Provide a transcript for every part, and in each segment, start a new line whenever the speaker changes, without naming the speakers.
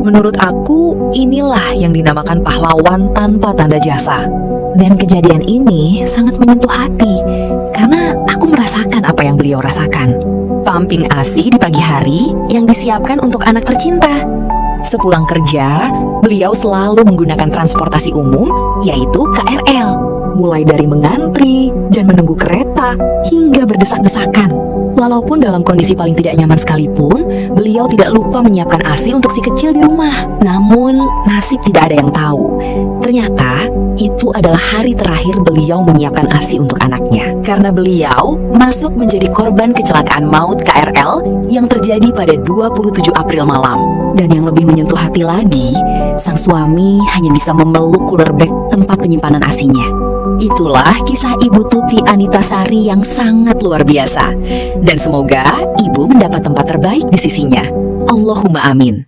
Menurut aku, inilah yang dinamakan pahlawan tanpa tanda jasa.
Dan kejadian ini sangat menyentuh hati, karena aku merasakan apa yang beliau rasakan.
Pumping ASI di pagi hari yang disiapkan untuk anak tercinta. Sepulang kerja, beliau selalu menggunakan transportasi umum, yaitu KRL. Mulai dari mengantri dan menunggu kereta, hingga berdesak-desakan. Walaupun dalam kondisi paling tidak nyaman sekalipun, beliau tidak lupa menyiapkan ASI untuk si kecil di rumah. Namun, nasib tidak ada yang tahu. Ternyata, itu adalah hari terakhir beliau menyiapkan ASI untuk anaknya. Karena beliau masuk menjadi korban kecelakaan maut KRL yang terjadi pada 27 April malam. Dan yang lebih menyentuh hati lagi, sang suami hanya bisa memeluk cooler bag tempat penyimpanan ASI-nya. Itulah kisah Ibu Tuti Anitasari yang sangat luar biasa. Dan semoga ibu mendapat tempat terbaik di sisinya. Allahumma amin.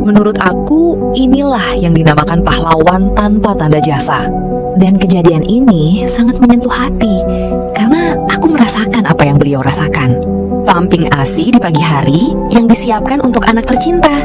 Menurut aku, inilah yang dinamakan pahlawan tanpa tanda jasa.
Dan kejadian ini sangat menyentuh hati, karena aku merasakan apa yang beliau rasakan.
Pumping ASI di pagi hari yang disiapkan untuk anak tercinta.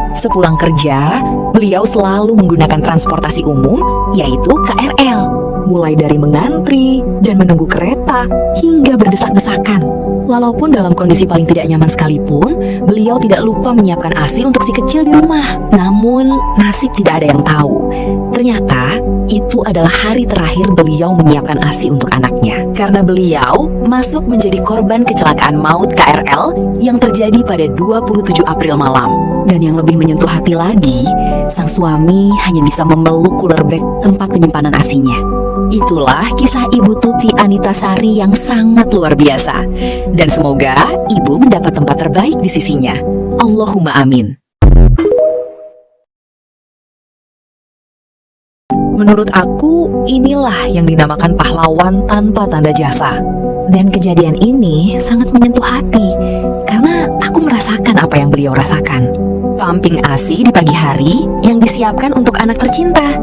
Sepulang kerja, beliau selalu menggunakan transportasi umum, yaitu KRL. Mulai dari mengantri dan menunggu kereta, hingga berdesak-desakan. Walaupun dalam kondisi paling tidak nyaman sekalipun, beliau tidak lupa menyiapkan ASI untuk si kecil di rumah. Namun, nasib tidak ada yang tahu. Ternyata, itu adalah hari terakhir beliau menyiapkan ASI untuk anaknya. Karena beliau masuk menjadi korban kecelakaan maut KRL yang terjadi pada 27 April malam. Dan yang lebih menyentuh hati lagi, sang suami hanya bisa memeluk cooler bag tempat penyimpanan ASI-nya. Itulah kisah Ibu Tuti Anitasari yang sangat luar biasa. Dan semoga ibu mendapat tempat terbaik di sisinya. Allahumma amin. Menurut aku, inilah yang dinamakan pahlawan tanpa tanda jasa.
Dan kejadian ini sangat menyentuh hati, karena aku merasakan apa yang beliau rasakan.
Pumping ASI di pagi hari yang disiapkan untuk anak tercinta.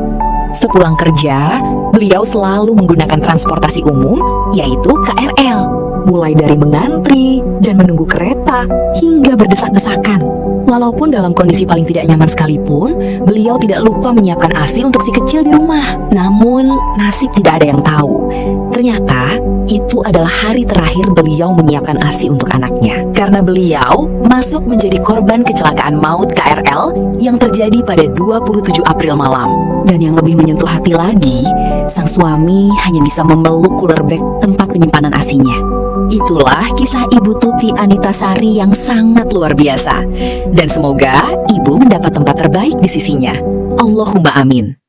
Sepulang kerja, beliau selalu menggunakan transportasi umum, yaitu KRL. Mulai dari mengantri dan menunggu kereta, hingga berdesak-desakan. Walaupun dalam kondisi paling tidak nyaman sekalipun, beliau tidak lupa menyiapkan ASI untuk si kecil di rumah. Namun, nasib tidak ada yang tahu. Ternyata, itu adalah hari terakhir beliau menyiapkan ASI untuk anaknya. Karena beliau masuk menjadi korban kecelakaan maut KRL yang terjadi pada 27 April malam. Dan yang lebih menyentuh hati lagi, sang suami hanya bisa memeluk cooler bag tempat penyimpanan ASI-nya. Itulah kisah Ibu Tuti Anitasari yang sangat luar biasa. Dan semoga ibu mendapat tempat terbaik di sisinya. Allahumma amin.